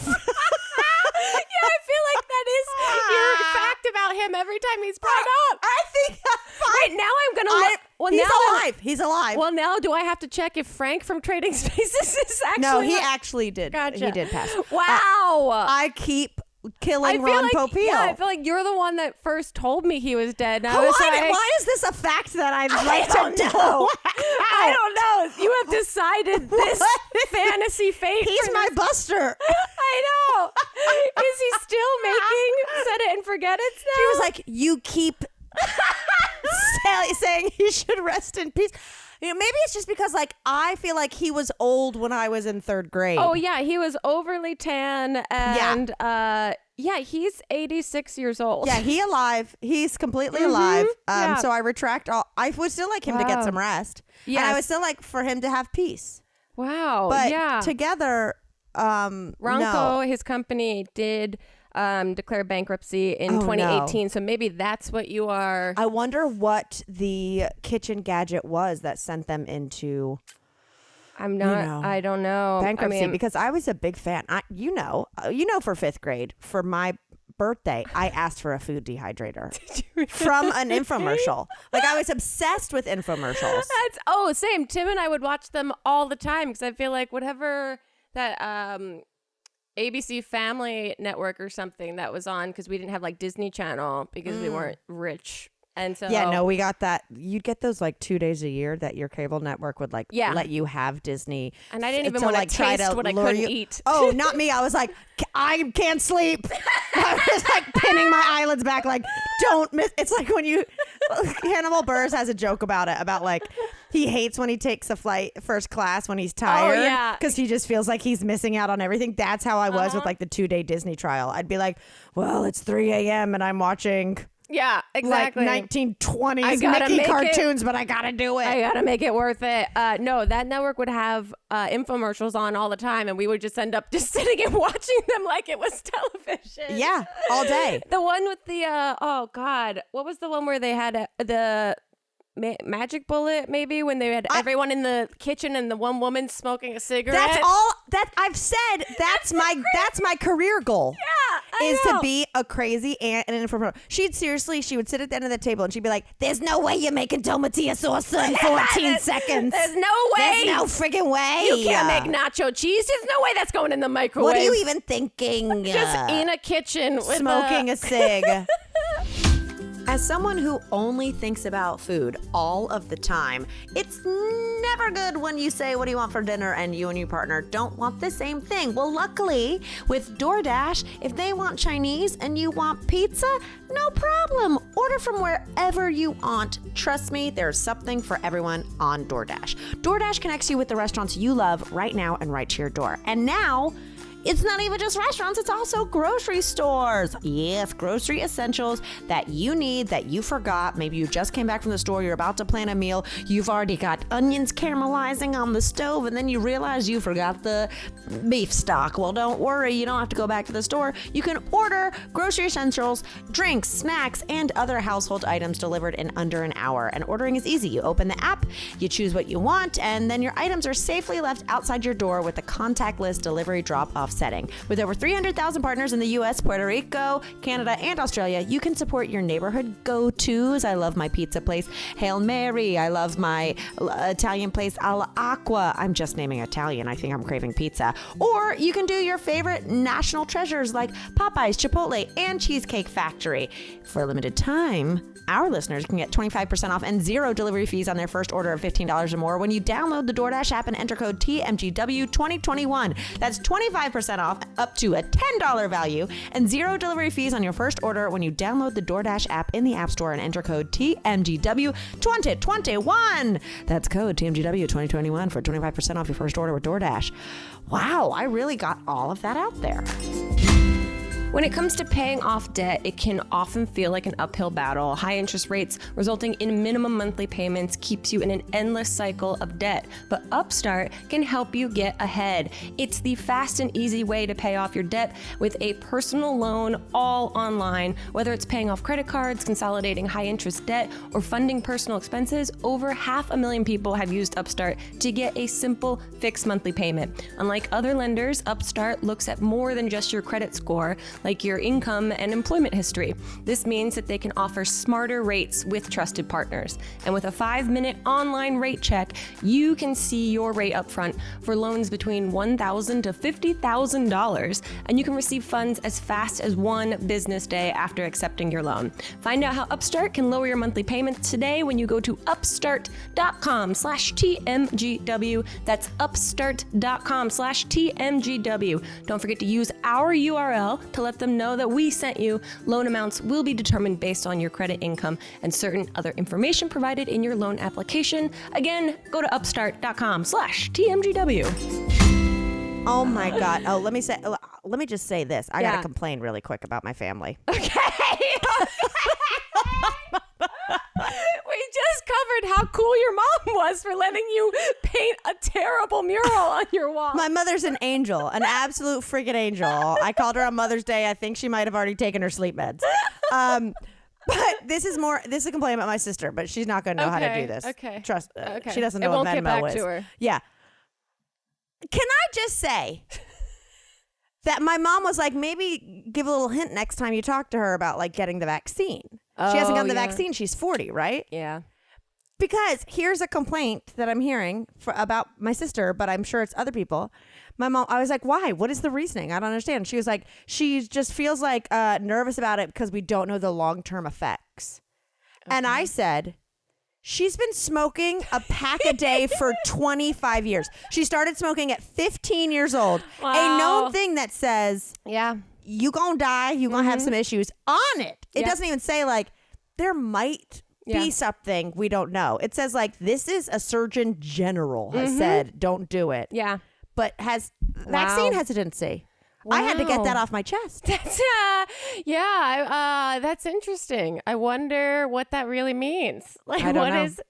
feel like that is your fact about him every time he's brought up. I think that's fine. Wait, now I'm going to look. Well, he's alive. He's alive. Well, now do I have to check if Frank from Trading Spaces is actually... No, he actually did. Gotcha. He did pass. Wow. I keep killing Ron Popeil. Yeah, I feel like you're the one that first told me he was dead. Why is this a fact that I'd like to know? I don't know. You have decided this fantasy fate. He's my buster. I know. Is he still making Set It and Forget It now? She was like, you keep saying he should rest in peace. Maybe it's just because like I feel like he was old when I was in 3rd grade. Oh yeah, he was overly tan, and he's 86 years old. Yeah, he's alive. He's completely alive. So I retract all. I would still like him to get some rest. Yes. And I would still like for him to have peace. Wow. But together, Ronco, his company, did declare bankruptcy in 2018. So maybe that's what you are. I wonder what the kitchen gadget was that sent them into. I don't know. Bankruptcy, because I was a big fan. For 5th grade, for my birthday, I asked for a food dehydrator from an infomercial. Like I was obsessed with infomercials. Same. Tim and I would watch them all the time because I feel like whatever that ABC Family Network or something that was on, because we didn't have like Disney Channel because we weren't rich. And so we got that. You'd get those like 2 days a year that your cable network would like let you have Disney. And I didn't even want to taste what I couldn't eat. Oh, not me. I was like, I can't sleep. I was like pinning my eyelids back like, don't miss. It's like when Hannibal Buress has a joke about it, about like He hates when he takes a flight first class when he's tired. Oh, yeah. Because he just feels like he's missing out on everything. That's how I was with like the 2-day Disney trial. I'd be like, well, it's 3 a.m. and I'm watching exactly. like 1920s Mickey cartoons, but I gotta do it. I gotta make it worth it. No, that network would have infomercials on all the time, and we would just end up just sitting and watching them like it was television. Yeah, all day. The one with the oh god, what was the one where they had the magic bullet? Maybe when they had everyone in the kitchen and the one woman smoking a cigarette. That's all that I've said. That's my career goal. Yeah, is to be a crazy aunt and an infomercial. She would sit at the end of the table and she'd be like, "There's no way you're making tomatillo sauce in 14 seconds. There's no way. There's no friggin' way. You can't make nacho cheese. There's no way that's going in the microwave. What are you even thinking? Just in a kitchen with smoking a cig." As someone who only thinks about food all of the time, it's never good when you say, what do you want for dinner? And you and your partner don't want the same thing. Well, luckily, with DoorDash, if they want Chinese and you want pizza, no problem. Order from wherever you want. Trust me, there's something for everyone on DoorDash. DoorDash connects you with the restaurants you love right now and right to your door. And now, it's not even just restaurants, it's also grocery stores. Yes, grocery essentials that you need, that you forgot. Maybe you just came back from the store, you're about to plan a meal, you've already got onions caramelizing on the stove, and then you realize you forgot the beef stock. Well, don't worry, you don't have to go back to the store. You can order grocery essentials, drinks, snacks, and other household items delivered in under an hour. And ordering is easy. You open the app, you choose what you want, and then your items are safely left outside your door with a contactless delivery drop-off setting. With over 300,000 partners in the U.S., Puerto Rico, Canada, and Australia, you can support your neighborhood go-tos. I love my pizza place, Hail Mary. I love my Italian place, Alla Acqua. I'm just naming Italian. I think I'm craving pizza. Or you can do your favorite national treasures like Popeyes, Chipotle, and Cheesecake Factory. For a limited time, our listeners can get 25% off and 0 delivery fees on their first order of $15 or more when you download the DoorDash app and enter code TMGW2021. That's 25% off up to a $10 value and 0 delivery fees on your first order when you download the DoorDash app in the App Store and enter code TMGW2021. That's code TMGW2021 for 25% off your first order with DoorDash. Wow, I really got all of that out there. When it comes to paying off debt, it can often feel like an uphill battle. High interest rates resulting in minimum monthly payments keeps you in an endless cycle of debt. But Upstart can help you get ahead. It's the fast and easy way to pay off your debt with a personal loan all online. Whether it's paying off credit cards, consolidating high interest debt, or funding personal expenses, over 500,000 people have used Upstart to get a simple fixed monthly payment. Unlike other lenders, Upstart looks at more than just your credit score, like your income and employment history. This means that they can offer smarter rates with trusted partners. And with a 5-minute online rate check, you can see your rate up front for loans between $1,000 to $50,000, and you can receive funds as fast as 1 business day after accepting your loan. Find out how Upstart can lower your monthly payments today when you go to upstart.com/TMGW. That's upstart.com/TMGW. Don't forget to use our URL to let them know that we sent you. Loan amounts will be determined based on your credit, income, and certain other information provided in your loan application. Again, go to upstart.com/TMGW. Oh my God. Oh, let me just say this. I got to complain really quick about my family. Okay. We just covered how cool your mom was for letting you paint a terrible mural on your wall. My mother's an angel, an absolute freaking angel. I called her on Mother's Day. I think she might have already taken her sleep meds. But this is a complaint about my sister, but she's not going to know how to do this. Okay. Trust. Okay. She doesn't know what Venmo get back is. To her. Yeah. Can I just say that my mom was like, maybe give a little hint next time you talk to her about like getting the vaccine. She hasn't gotten the vaccine. She's 40, right? Yeah. Because here's a complaint that I'm hearing about my sister, but I'm sure it's other people. My mom, I was like, why? What is the reasoning? I don't understand. She was like, she just feels like nervous about it because we don't know the long-term effects. Okay. And I said, she's been smoking a pack a day for 25 years. She started smoking at 15 years old. Wow. A known thing that says, you gonna die, you gonna have some issues on it. It doesn't even say like, there might be something we don't know. It says like, this is a surgeon general has said, don't do it. Yeah. But has vaccine hesitancy. Wow. I had to get that off my chest. That's that's interesting. I wonder what that really means. Like, I don't what know. is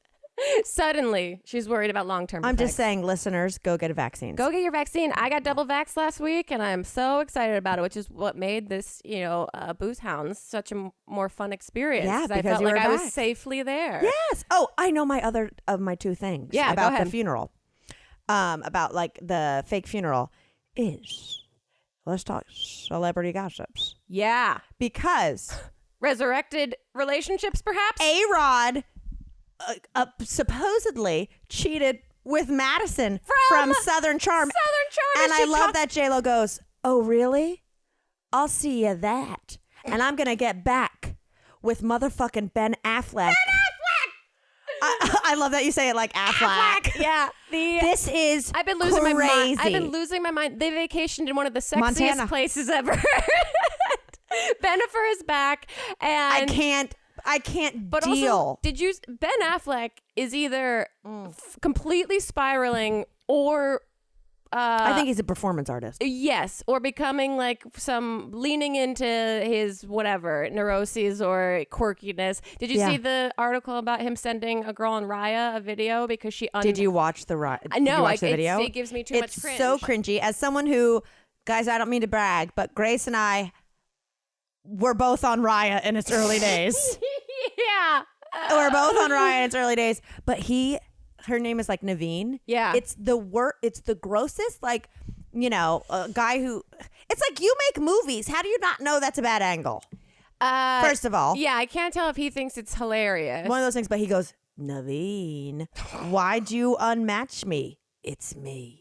suddenly she's worried about long-term I'm effects. just saying, listeners, go get a vaccine. Go get your vaccine. I got double vaxxed last week, and I'm so excited about it, which is what made this, Booze Hounds such a more fun experience. Yeah, I because felt you like were I was back. safely there. Yes. Oh, I know my other of my two things. Yeah, about go ahead. the funeral. About like the fake funeral is, let's talk celebrity gossips. Yeah. Because Resurrected relationships, perhaps? A-Rod supposedly cheated with Madison from Southern Charm. And I love that J-Lo goes, oh, really? I'll see you that. And I'm going to get back with motherfucking Ben Affleck. I love that you say it like Affleck. Yeah. This is I've been losing crazy. my mind. I've been losing my mind. They vacationed in one of the sexiest Montana. places ever. Bennifer is back, and I can't but deal. Also, Ben Affleck is either completely spiraling or I think he's a performance artist. yes, or becoming like leaning into his whatever neuroses or quirkiness. Did you see the article about him sending a girl on Raya a video because she Did you watch the video? It gives me too much It's cringe. so cringy. As someone who, guys, I don't mean to brag, but Grace and I were both on Raya in its early days. Yeah. We're both on Raya in its early days. But her name is like Naveen. Yeah. It's the grossest, like, a guy who, it's like, you make movies. How do you not know that's a bad angle? First of all. Yeah, I can't tell if he thinks it's hilarious. One of those things, but he goes, Naveen, why'd you unmatch me? It's me.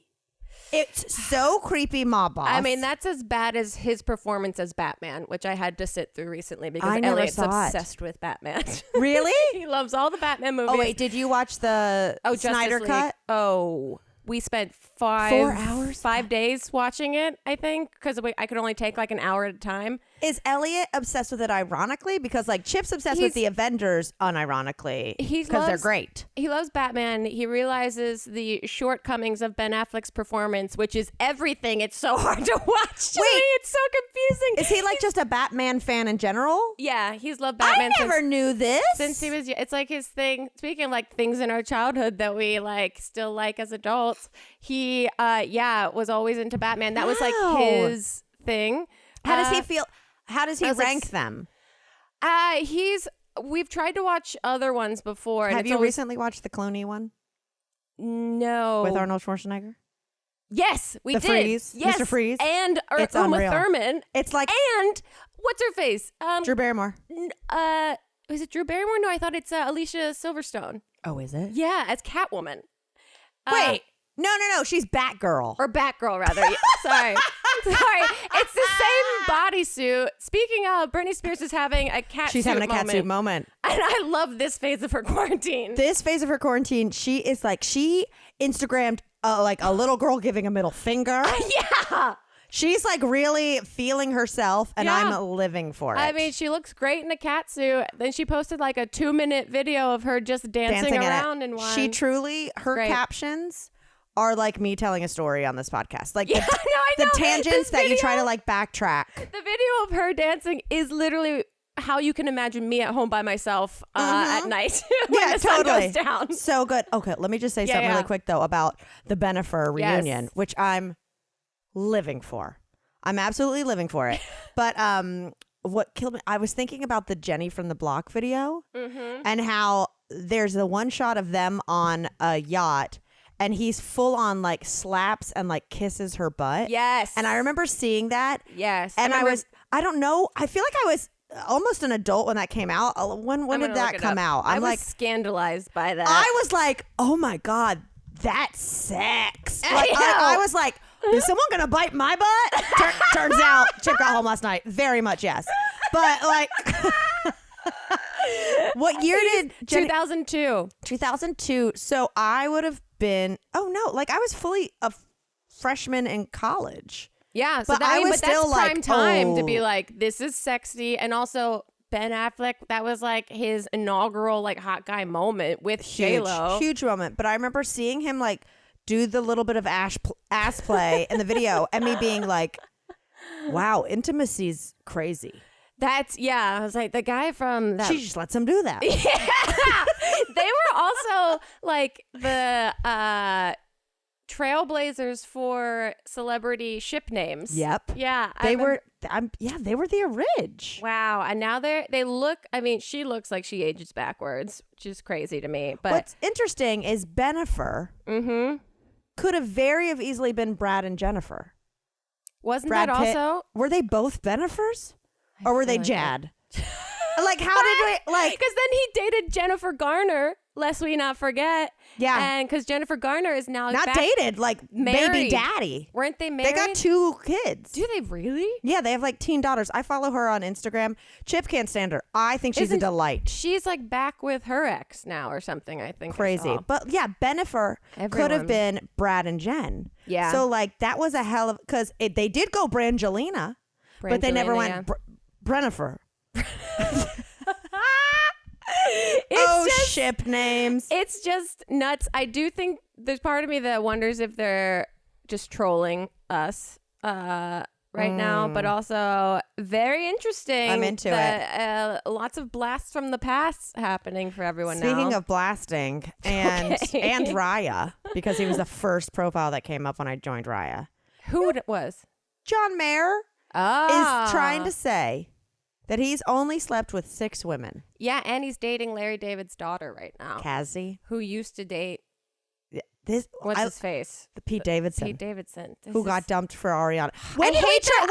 It's so creepy, mob boss. I mean, that's as bad as his performance as Batman, which I had to sit through recently because I never Elliot's saw it. obsessed with Batman. Really? He loves all the Batman movies. Oh, wait, did you watch the Snyder Justice League. cut? Oh, we spent 4 hours? 5 days watching it, I think, because I could only take like an hour at a time. Is Elliot obsessed with it ironically? Because like Chip's obsessed with the Avengers unironically because they're great. He loves Batman. He realizes the shortcomings of Ben Affleck's performance, which is everything. It's so hard to watch. To me. It's so confusing. Is he like just a Batman fan in general? Yeah, he's loved Batman. I never knew this. Since he was, it's like his thing. Speaking of like things in our childhood that we like still like as adults, he was always into Batman. That was like his thing. How does he feel? How does he rank them? We've tried to watch other ones before. Have you recently watched the Clooney one? No. With Arnold Schwarzenegger? Yes, we did. Freeze, yes. Mr. Freeze. And It's Uma unreal. Thurman. It's like And what's her face? Drew Barrymore. Was it Drew Barrymore? No, I thought it's Alicia Silverstone. Oh, is it? Yeah, as Catwoman. Wait. No. She's Batgirl. Or Batgirl, rather. Sorry. It's the same bodysuit. Speaking of, Britney Spears is having a cat She's suit having a cat suit moment. And I love this phase of her quarantine. This phase of her quarantine, she is like, she Instagrammed like a little girl giving a middle finger. Yeah. She's like really feeling herself, and I'm living for it. I mean, she looks great in a cat suit. Then she posted like a 2-minute video of her just dancing around in one. She truly, her captions are like me telling a story on this podcast. Like I know. the tangents that you try to like backtrack. The video of her dancing is literally how you can imagine me at home by myself at night when the sun goes down. So good. Okay, let me just say something really quick though about the Bennifer reunion, which I'm living for. I'm absolutely living for it. But what killed me, I was thinking about the Jenny from the Block video and how there's the one shot of them on a yacht and he's full on like slaps and like kisses her butt. Yes. And I remember seeing that. Yes. And I don't know, I feel like I was almost an adult when that came out. When did that come out? I was scandalized by that. I was like, oh my God, that's sex. Like, I was like, is someone going to bite my butt? Turns out Chip got home last night. Very much yes. But like, what year did 2002. 2002. So I would have been, I was fully a freshman in college. Yeah, so but I was but still that's like, prime time to be like, this is sexy, and also Ben Affleck, that was like his inaugural like hot guy moment with J-Lo. Huge moment. But I remember seeing him like do the little bit of ass play in the video and me being like, wow, intimacy's crazy. I was like, the guy from that. She just lets him do that. Yeah. They were also like the trailblazers for celebrity ship names. Yep. Yeah. They were the orig. Wow. And now they look, I mean, she looks like she ages backwards, which is crazy to me. But what's interesting is Bennifer could have very easily been Brad and Jennifer. Wasn't Brad that Pitt, also? were they both Bennifers? Or were they like Jad? Like, how did we, like... Because then he dated Jennifer Garner, lest we not forget. Yeah. And because Jennifer Garner is now not dated, like married. Baby daddy. Weren't they married? They got 2 kids. Do they really? Yeah, they have like teen daughters. I follow her on Instagram. Chip can't stand her. I think she's a delight. She's like back with her ex now or something, I think. Crazy. But yeah, Bennifer could have been Brad and Jen. Yeah. So like that was a hell of... Because they did go Brangelina, but they never went Brennifer. Ship names. It's just nuts. I do think there's part of me that wonders if they're just trolling us right now, but also very interesting. I'm into it. Lots of blasts from the past happening for everyone now. Speaking of blasting and Raya, because he was the first profile that came up when I joined Raya. Who it was? John Mayer is trying to say that he's only slept with 6 women. Yeah, and he's dating Larry David's daughter right now. Cassie. Who used to date... What's his face? Pete Davidson. Pete Davidson. Who got dumped for Ariana. When did he turn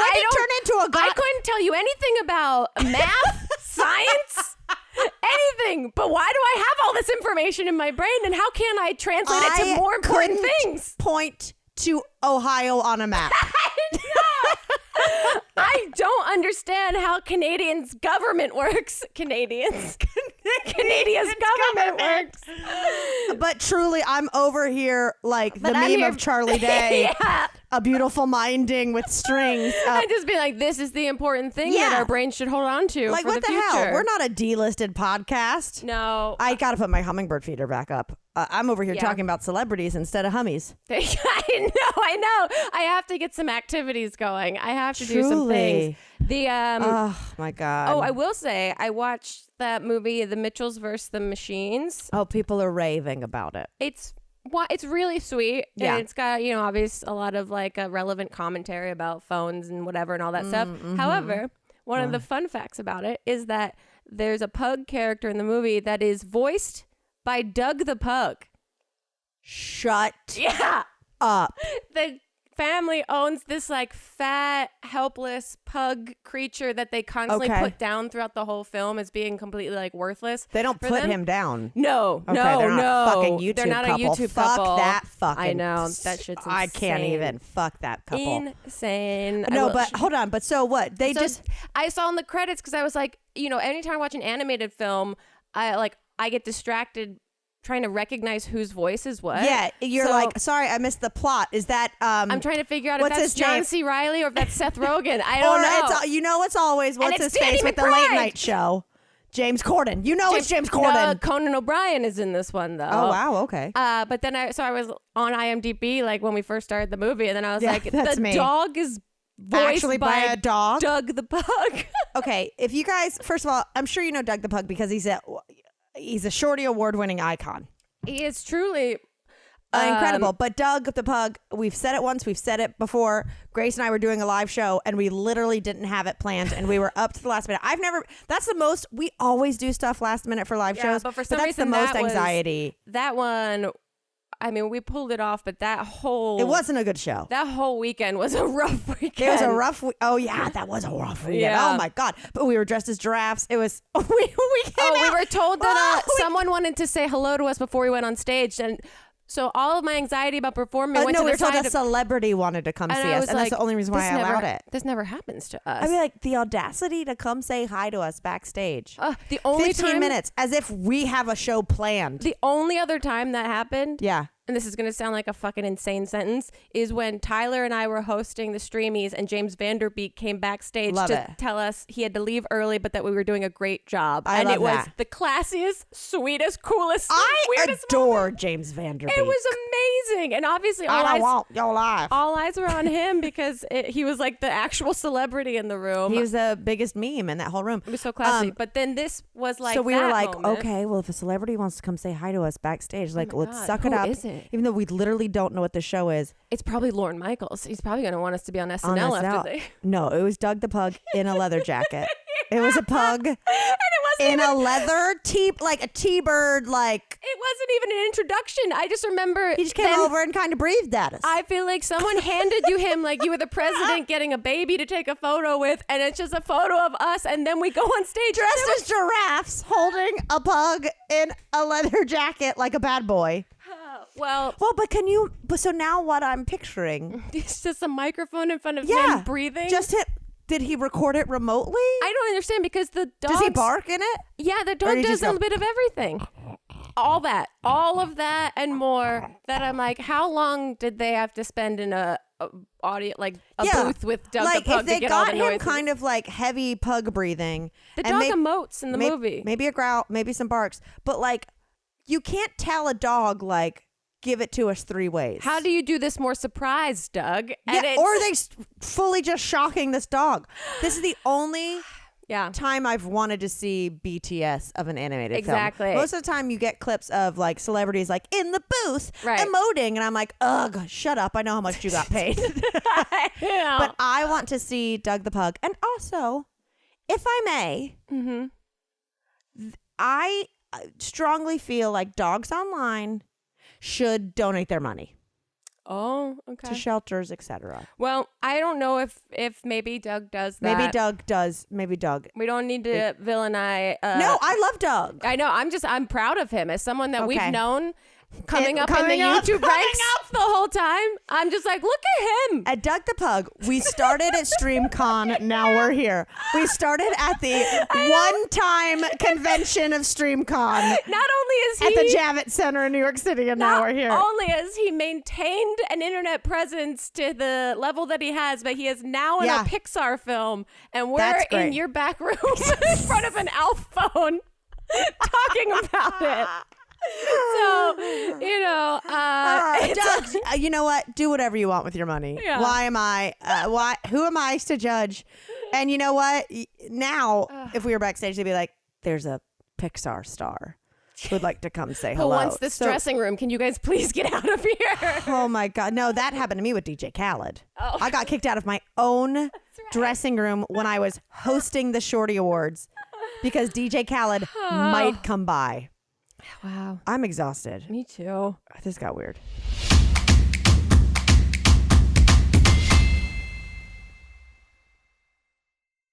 into a guy? I couldn't tell you anything about math, science, anything. But why do I have all this information in my brain? And how can I translate it to more important things? Point to Ohio on a map. I don't understand how Canadians' government works. Canadians' government works. But truly, I'm over here like the meme of Charlie Day. Yeah. A beautiful minding with strings. I'd just be like, this is the important thing that our brains should hold on to like, for what the future. hell? We're not a delisted podcast. No. I got to put my hummingbird feeder back up. I'm over here talking about celebrities instead of hummies. I know. I have to get some activities going. I have to do some things. Oh, my God. Oh, I will say, I watched that movie, The Mitchells vs. the Machines. Oh, people are raving about it. It's really sweet. Yeah. And it's got, obvious a lot of like a relevant commentary about phones and whatever and all that stuff. However, one of the fun facts about it is that there's a pug character in the movie that is voiced by Doug the Pug. Shut up. The family owns this like fat, helpless pug creature that they constantly put down throughout the whole film as being completely like worthless. They don't put him down. No, they're not fucking YouTube they're not couple. a YouTube Fuck couple. that fucking. I know that shit's insane. I can't even. Fuck that couple. Insane. No, but hold on. But so what? I saw in the credits because I was like, anytime I watch an animated film, I get distracted trying to recognize whose voice is what. Yeah, you're like, sorry, I missed the plot. Is that I'm trying to figure out if that's John C. Reilly or if that's Seth Rogen. I don't know. It's always what's his face with the late night show. James Corden. It's James Corden. Conan O'Brien is in this one though. Oh wow, okay. But then I was on IMDb like when we first started the movie, and then I was like, the dog is voiced actually by a dog. Doug the Pug. Okay, if you guys, first of all, I'm sure you know Doug the Pug because he's a Shorty Award-winning icon. He is truly incredible. But Doug the Pug, we've said it once, we've said it before. Grace and I were doing a live show and we literally didn't have it planned and we were up to the last minute. That's the most, we always do stuff last minute for live shows. But for some reason, that's the most anxiety. That one, I mean, we pulled it off, but it wasn't a good show. That whole weekend was a rough weekend. It was a rough Oh yeah, that was a rough weekend. Yeah. Oh my God. But we were dressed as giraffes. It was, we were told that someone wanted to say hello to us before we went on stage. And so all of my anxiety about performing went to the we were told side a celebrity wanted to come see us. And that's the only reason why I allowed it. This never happens to us. I mean, like the audacity to come say hi to us backstage. The only 15 minutes, as if we have a show planned. The only other time that happened. Yeah. and this is going to sound like a fucking insane sentence, is when Tyler and I were hosting the Streamies and James Vanderbeek came backstage to tell us he had to leave early, but that we were doing a great job. And it was the classiest, sweetest, coolest, weirdest adore moment. James Vanderbeek. It was amazing. And obviously all eyes were on him because he was like the actual celebrity in the room. He was the biggest meme in that whole room. It was so classy. But then this was like, so we were like, moment. okay, well, if a celebrity wants to come say hi to us backstage, like, let's suck Who it up. is it? Even though we literally don't know what the show is. It's probably Lorne Michaels. He's probably going to want us to be on SNL after they... No, it was Doug the Pug in a leather jacket. It was a pug and it wasn't in a leather like a T-bird, like... It wasn't even an introduction. I just remember... He just came over and kind of breathed at us. I feel like someone handed you him like you were the president getting a baby to take a photo with, and it's just a photo of us, and then we go on stage dressed as giraffes holding a pug in a leather jacket like a bad boy. Well, but so now what I'm picturing... It's just a microphone in front of him breathing. Did he record it remotely? I don't understand because the dog... Does he bark in it? Yeah, the dog does a bit of everything. All of that and more, that I'm like, how long did they have to spend in a audio, like a booth with Doug the Pug to get all the noises? If they got him kind of like heavy pug breathing. The dog emotes in the movie. Maybe a growl, maybe some barks. But like, you can't tell a dog like, give it to us 3 ways. How do you do this more surprised, Doug? And or are they fully just shocking this dog? This is the only time I've wanted to see BTS of an animated film. Exactly. Most of the time you get clips of like celebrities like in the booth emoting, and I'm like, ugh, shut up. I know how much you got paid. But I want to see Doug the Pug. And also, if I may, I strongly feel like Dogs Online should donate their money. Oh, okay. To shelters, etc. Well, I don't know if maybe Doug does that. Maybe Doug does. Maybe Doug. We don't need to villainize. No, I love Doug. I know. I'm proud of him as someone that we've known coming up in the YouTube ranks the whole time. I'm just like, look at him. At Doug the Pug, we started at StreamCon. Now we're here. We started at the one-time convention of StreamCon. Not only is he at the Javits Center in New York City, and now we're here. Not only has he maintained an internet presence to the level that he has, but he is now in a Pixar film, and we're in your back room in front of an Alf phone talking about it. So, Doug, you know what? Do whatever you want with your money. Yeah. Why am I? Who am I to judge? And you know what? Now, if we were backstage, they'd be like, "There's a Pixar star who would like to come say hello." Who wants this dressing room? Can you guys please get out of here? Oh my God! No, that happened to me with DJ Khaled. Oh. I got kicked out of my own dressing room when I was hosting the Shorty Awards because DJ Khaled might come by. Wow. I'm exhausted. Me too. This got weird.